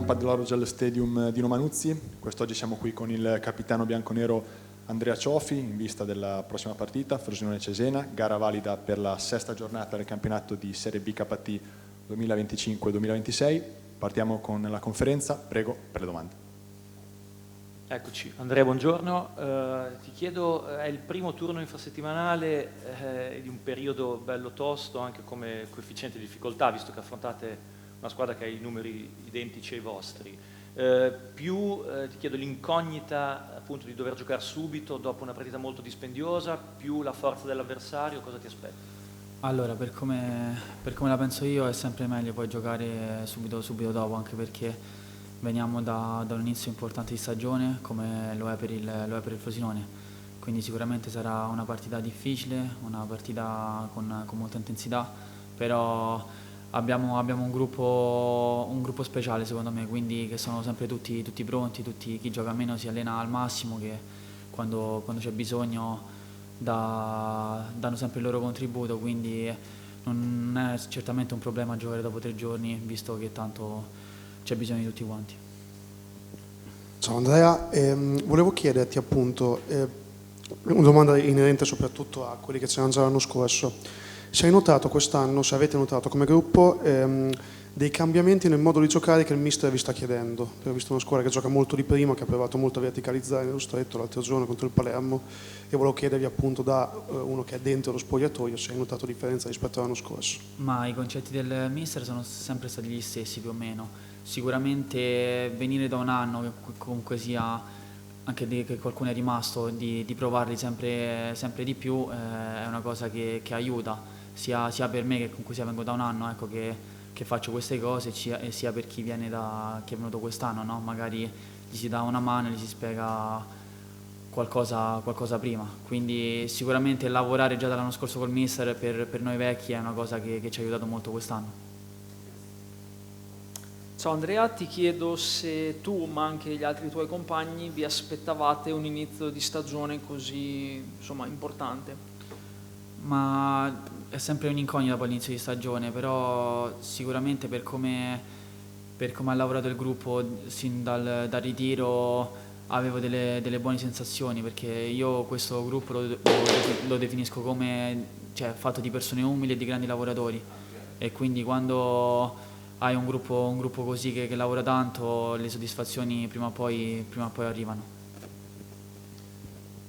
stampa dell'Orogel Stadium di Romanuzzi. Quest'oggi siamo qui con il capitano bianconero Andrea Ciofi in vista della prossima partita, Frosinone-Cesena, gara valida per la sesta giornata del campionato di Serie B KT 2025-2026. Partiamo con la conferenza, prego per le domande. Eccoci, Andrea, buongiorno. Ti chiedo, è il primo turno infrasettimanale di un periodo bello tosto anche come coefficiente di difficoltà, visto che affrontate una squadra che ha i numeri identici ai vostri. Ti chiedo l'incognita appunto di dover giocare subito dopo una partita molto dispendiosa, più la forza dell'avversario, cosa ti aspetti? Allora, per come la penso io è sempre meglio poi giocare subito dopo, anche perché veniamo da un inizio importante di stagione come lo è per il Frosinone, quindi sicuramente sarà una partita difficile, una partita con molta intensità, però abbiamo un gruppo speciale secondo me, quindi che sono sempre tutti pronti, chi gioca meno si allena al massimo, che quando c'è bisogno danno sempre il loro contributo, quindi non è certamente un problema giocare dopo 3 giorni, visto che tanto c'è bisogno di tutti quanti. Ciao Andrea, volevo chiederti appunto una domanda inerente soprattutto a quelli che c'erano già l'anno scorso. Se hai notato quest'anno, se avete notato come gruppo dei cambiamenti nel modo di giocare che il mister vi sta chiedendo? Perché ho visto una squadra che gioca molto di prima, che ha provato molto a verticalizzare nello stretto l'altro giorno contro il Palermo, e volevo chiedervi appunto da uno che è dentro lo spogliatoio se hai notato differenza rispetto all'anno scorso. Ma i concetti del mister sono sempre stati gli stessi più o meno. Sicuramente venire da un anno che comunque sia anche che qualcuno è rimasto di provarli sempre di più è una cosa che aiuta sia per me che comunque sia vengo da un anno, ecco, che faccio queste cose, e sia per chi viene che è venuto quest'anno, no? Magari gli si dà una mano e gli si spiega qualcosa prima, quindi sicuramente lavorare già dall'anno scorso col mister per noi vecchi è una cosa che ci ha aiutato molto quest'anno. Ciao Andrea, ti chiedo se tu, ma anche gli altri tuoi compagni, vi aspettavate un inizio di stagione così, insomma, importante? Ma è sempre un'incognita poi l'inizio di stagione, però sicuramente per come ha lavorato il gruppo sin dal ritiro avevo delle buone sensazioni, perché io questo gruppo lo definisco come, cioè, fatto di persone umili e di grandi lavoratori, e quindi quando hai un gruppo così che lavora tanto, le soddisfazioni prima o poi arrivano.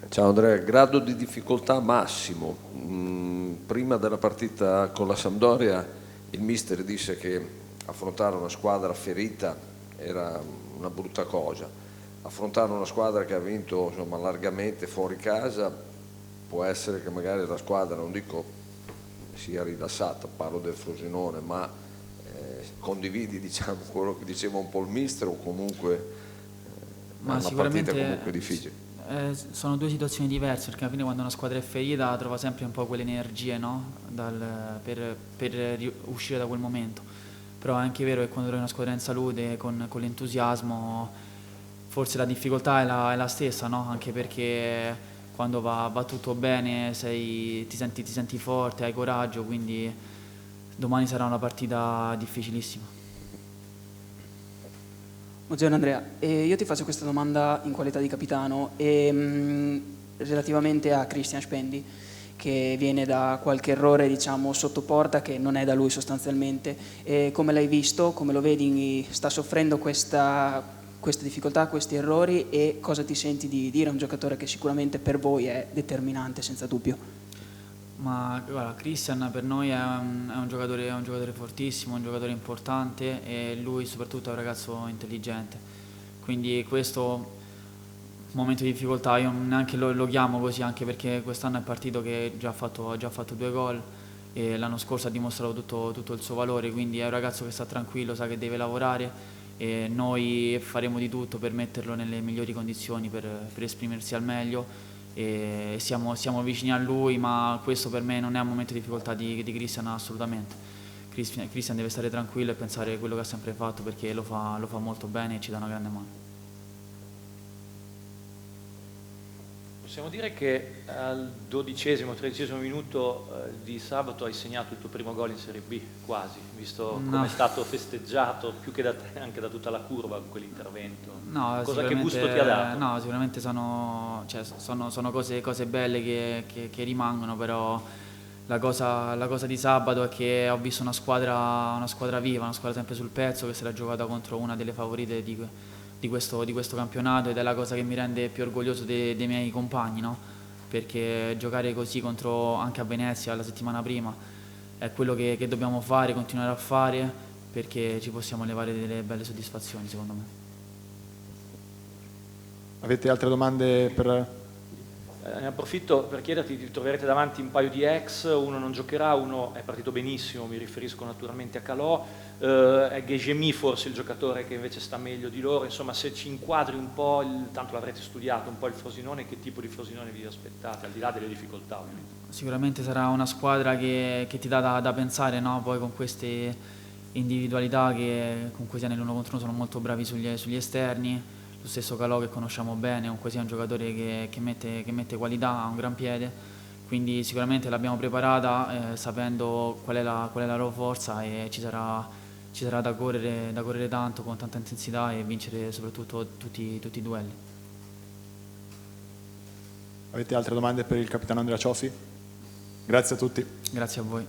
Ciao Andrea, grado di difficoltà massimo. Prima della partita con la Sampdoria il mister disse che affrontare una squadra ferita era una brutta cosa. Affrontare una squadra che ha vinto, insomma, largamente fuori casa, può essere che magari la squadra, non dico sia rilassata, parlo del Frosinone, ma condividi, diciamo, quello che diceva un po' il mister, o comunque è una partita comunque difficile? Sono due situazioni diverse, perché alla fine quando una squadra è ferita trova sempre un po' quelle energie, no? Per uscire da quel momento, però è anche vero che quando trovi una squadra in salute con l'entusiasmo, forse la difficoltà è la stessa, no? Anche perché quando va tutto bene ti senti forte, hai coraggio, quindi domani sarà una partita difficilissima. Buongiorno Andrea, io ti faccio questa domanda in qualità di capitano relativamente a Christian Spendi, che viene da qualche errore, diciamo, sotto porta, che non è da lui sostanzialmente. Come l'hai visto, come lo vedi, sta soffrendo questa difficoltà, questi errori, e cosa ti senti di dire a un giocatore che sicuramente per voi è determinante senza dubbio? Ma guarda, Christian per noi è un giocatore fortissimo, un giocatore importante, e lui soprattutto è un ragazzo intelligente, quindi questo momento di difficoltà io neanche lo chiamo così, anche perché quest'anno è partito che ha già fatto 2 gol, e l'anno scorso ha dimostrato tutto il suo valore, quindi è un ragazzo che sta tranquillo, sa che deve lavorare, e noi faremo di tutto per metterlo nelle migliori condizioni per esprimersi al meglio, e siamo vicini a lui, ma questo per me non è un momento di difficoltà di Christian assolutamente. Christian deve stare tranquillo e pensare a quello che ha sempre fatto, perché lo fa molto bene e ci dà una grande mano. Possiamo dire che al 12° 13° minuto di sabato hai segnato il tuo primo gol in Serie B, quasi, visto come è stato festeggiato più che da te, anche da tutta la curva con quell'intervento. No, Cosa, che gusto ti ha dato? No, sicuramente sono cose belle che rimangono, però la cosa di sabato è che ho visto una squadra viva, una squadra sempre sul pezzo, che si era giocata contro una delle favorite di questo campionato, ed è la cosa che mi rende più orgoglioso dei miei compagni, no? Perché giocare così anche a Venezia la settimana prima è quello che dobbiamo fare, continuare a fare, perché ci possiamo levare delle belle soddisfazioni, secondo me. Avete altre domande per... Ne approfitto per chiederti, ti troverete davanti un paio di ex, uno non giocherà, uno è partito benissimo, mi riferisco naturalmente a Calò, è Ghegemi forse il giocatore che invece sta meglio di loro, insomma se ci inquadri un po', tanto l'avrete studiato, un po' il Frosinone, che tipo di Frosinone vi aspettate, al di là delle difficoltà ovviamente? Sicuramente sarà una squadra che ti dà da pensare, no? Poi con queste individualità che comunque sia nell'1 contro 1 sono molto bravi sugli esterni. Lo stesso Calò che conosciamo bene, comunque sia un giocatore che mette qualità, ha un gran piede, quindi sicuramente l'abbiamo preparata sapendo qual è la loro forza, e ci sarà da correre tanto, con tanta intensità, e vincere soprattutto tutti i duelli. Avete altre domande per il capitano Andrea Cioffi? Grazie a tutti. Grazie a voi.